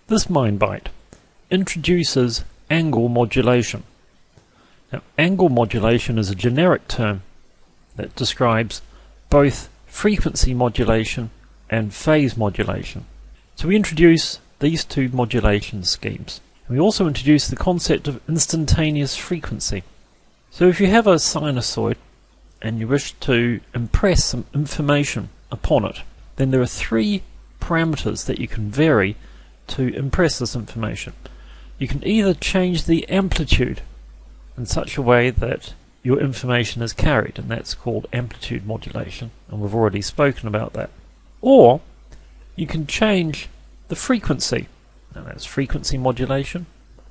This mind bite introduces angle modulation. Now, angle modulation is a generic term that describes both frequency modulation and phase modulation. So we introduce these two modulation schemes. We also introduce the concept of instantaneous frequency. So if you have a sinusoid and you wish to impress some information upon it, then there are three parameters that you can vary to impress this information. You can either change the amplitude in such a way that your information is carried, and that's called amplitude modulation, and we've already spoken about that. Or you can change the frequency, and that's frequency modulation,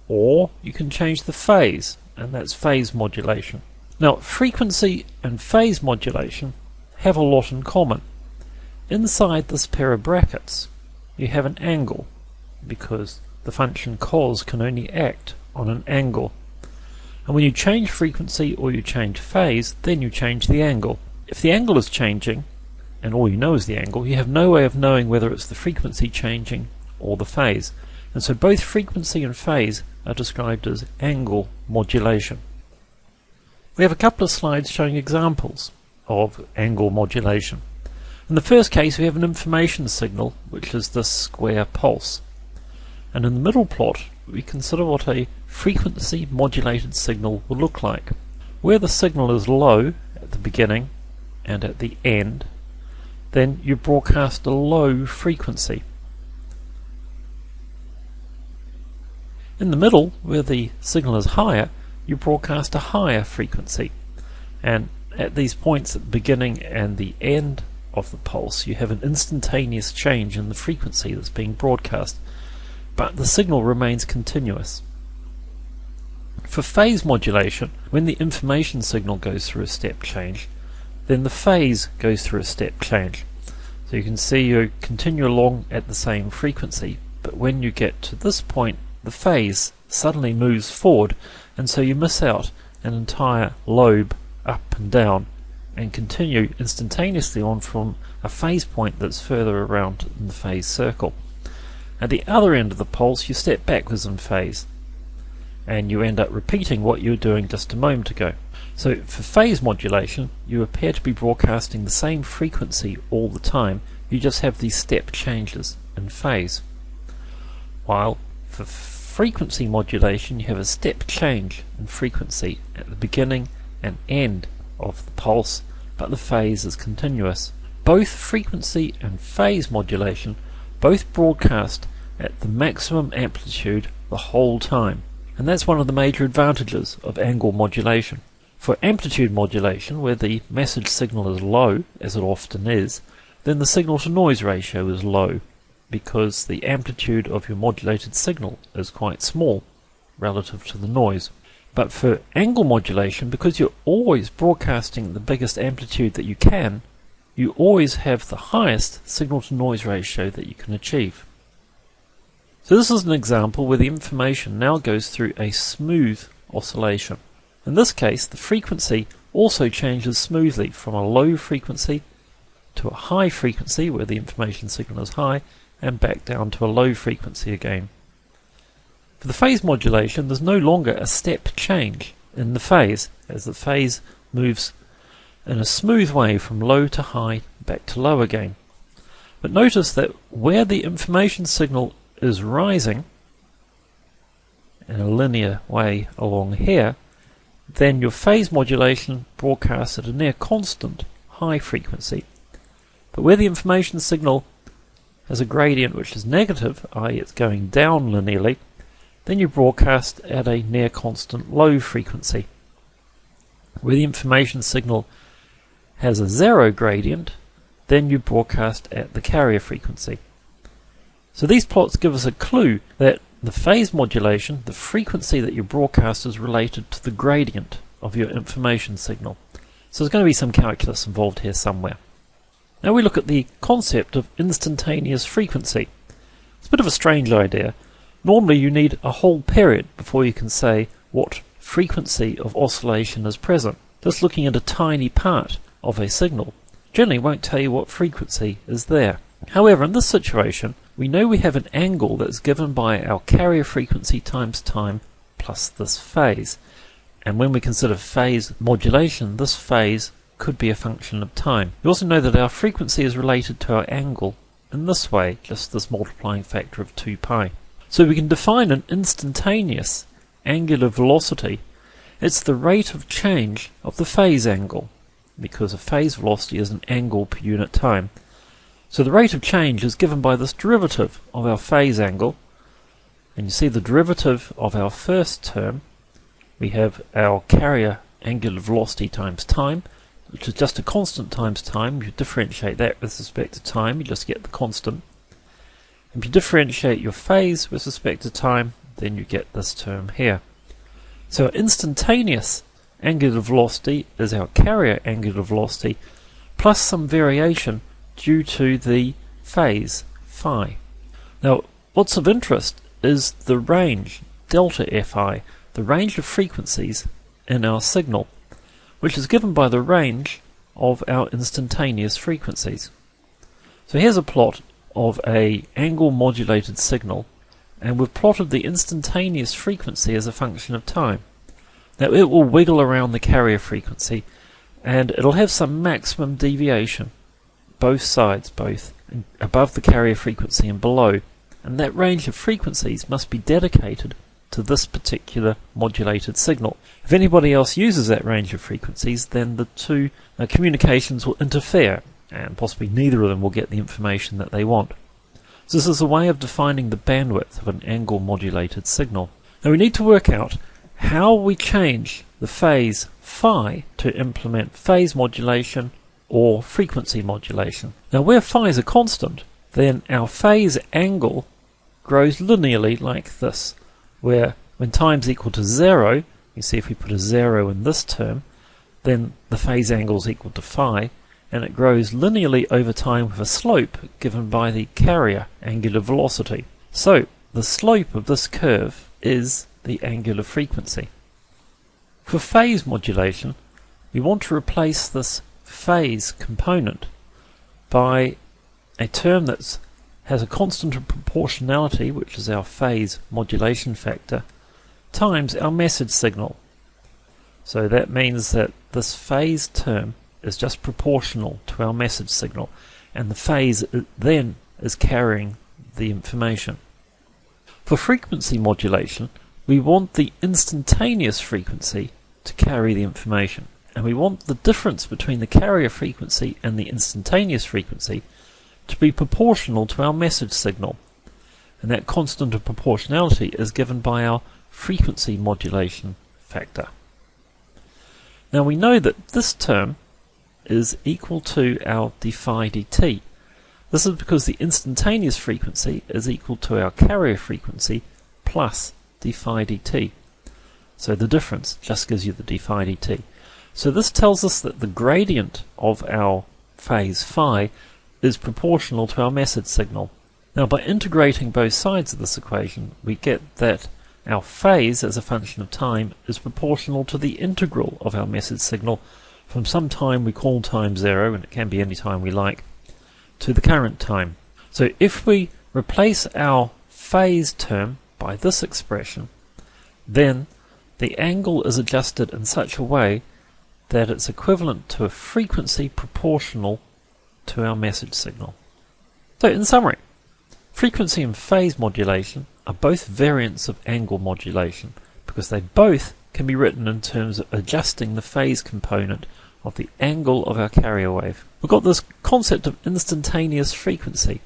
or you can change the phase, and that's phase modulation. Now, frequency and phase modulation have a lot in common. Inside this pair of brackets you have an angle, because the function cos can only act on an angle. And when you change frequency or you change phase, then you change the angle. If the angle is changing, and all you know is the angle, you have no way of knowing whether it's the frequency changing or the phase. And so both frequency and phase are described as angle modulation. We have a couple of slides showing examples of angle modulation. In the first case we have an information signal, which is this square pulse. And in the middle plot we consider what a frequency modulated signal will look like. Where the signal is low at the beginning and at the end, then you broadcast a low frequency. In the middle, where the signal is higher, you broadcast a higher frequency. And at these points at the beginning and the end of the pulse, you have an instantaneous change in the frequency that's being broadcast, but the signal remains continuous. For phase modulation, when the information signal goes through a step change, then the phase goes through a step change. So you can see you continue along at the same frequency, but when you get to this point, the phase suddenly moves forward, and so you miss out an entire lobe up and down and continue instantaneously on from a phase point that's further around in the phase circle. At the other end of the pulse you step backwards in phase, and you end up repeating what you were doing just a moment ago. So for phase modulation you appear to be broadcasting the same frequency all the time, you just have these step changes in phase. While for frequency modulation you have a step change in frequency at the beginning and end of the pulse, but the phase is continuous. Both frequency and phase modulation both broadcast at the maximum amplitude the whole time, and that's one of the major advantages of angle modulation. For amplitude modulation, where the message signal is low, as it often is, then the signal to noise ratio is low, because the amplitude of your modulated signal is quite small relative to the noise. But for angle modulation, because you're always broadcasting the biggest amplitude that you can, you always have the highest signal to noise ratio that you can achieve. So this is an example where the information now goes through a smooth oscillation. In this case, the frequency also changes smoothly from a low frequency to a high frequency where the information signal is high, and back down to a low frequency again. For the phase modulation, there's no longer a step change in the phase, as the phase moves in a smooth way from low to high, back to low again. But notice that where the information signal is rising in a linear way along here, then your phase modulation broadcasts at a near constant high frequency. But where the information signal has a gradient which is negative, i.e. it's going down linearly, then you broadcast at a near constant low frequency. Where the information signal has a zero gradient, then you broadcast at the carrier frequency. So these plots give us a clue that the phase modulation, the frequency that you broadcast, is related to the gradient of your information signal. So there's going to be some calculus involved here somewhere. Now we look at the concept of instantaneous frequency. It's a bit of a strange idea. Normally you need a whole period before you can say what frequency of oscillation is present. Just looking at a tiny part of a signal generally won't tell you what frequency is there. However, in this situation, we know we have an angle that's given by our carrier frequency times time plus this phase. And when we consider phase modulation, this phase could be a function of time. We also know that our frequency is related to our angle in this way, just this multiplying factor of 2 pi. So we can define an instantaneous angular velocity. It's the rate of change of the phase angle, because a phase velocity is an angle per unit time. So the rate of change is given by this derivative of our phase angle, and you see the derivative of our first term. We have our carrier angular velocity times time, which is just a constant times time. You differentiate that with respect to time, you just get the constant. If you differentiate your phase with respect to time, then you get this term here. So our instantaneous angular velocity is our carrier angular velocity plus some variation due to the phase phi. Now, what's of interest is the range, delta Fi, the range of frequencies in our signal, which is given by the range of our instantaneous frequencies. So here's a plot of a angle modulated signal, and we've plotted the instantaneous frequency as a function of time. Now it will wiggle around the carrier frequency, and it'll have some maximum deviation, both sides, both above the carrier frequency and below, and that range of frequencies must be dedicated to this particular modulated signal. If anybody else uses that range of frequencies, then the two communications will interfere, and possibly neither of them will get the information that they want. So this is a way of defining the bandwidth of an angle modulated signal. Now we need to work out how we change the phase phi to implement phase modulation or frequency modulation. Now where phi is a constant, then our phase angle grows linearly like this, where when time's equal to 0, you see if we put a 0 in this term, then the phase angle is equal to phi, and it grows linearly over time with a slope given by the carrier angular velocity. So the slope of this curve is the angular frequency. For phase modulation, we want to replace this phase component by a term that has a constant of proportionality, which is our phase modulation factor, times our message signal. So that means that this phase term is just proportional to our message signal, and the phase then is carrying the information. For frequency modulation, we want the instantaneous frequency to carry the information, and we want the difference between the carrier frequency and the instantaneous frequency to be proportional to our message signal, and that constant of proportionality is given by our frequency modulation factor. Now we know that this term is equal to our d phi dt. This is because the instantaneous frequency is equal to our carrier frequency plus d phi dt. So the difference just gives you the d phi dt. So this tells us that the gradient of our phase phi is proportional to our message signal. Now by integrating both sides of this equation, we get that our phase as a function of time is proportional to the integral of our message signal from some time we call time 0, and it can be any time we like, to the current time. So if we replace our phase term by this expression, then the angle is adjusted in such a way that it's equivalent to a frequency proportional to our message signal. So in summary, frequency and phase modulation are both variants of angle modulation because they both can be written in terms of adjusting the phase component of the angle of our carrier wave. We've got this concept of instantaneous frequency,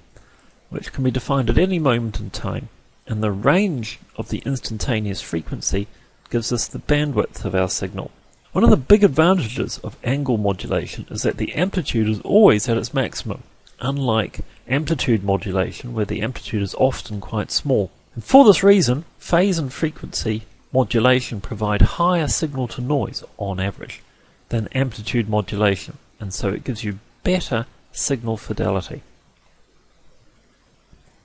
which can be defined at any moment in time, and the range of the instantaneous frequency gives us the bandwidth of our signal. One of the big advantages of angle modulation is that the amplitude is always at its maximum, unlike amplitude modulation where the amplitude is often quite small. And for this reason, phase and frequency modulation provide higher signal to noise on average than amplitude modulation, and so it gives you better signal fidelity.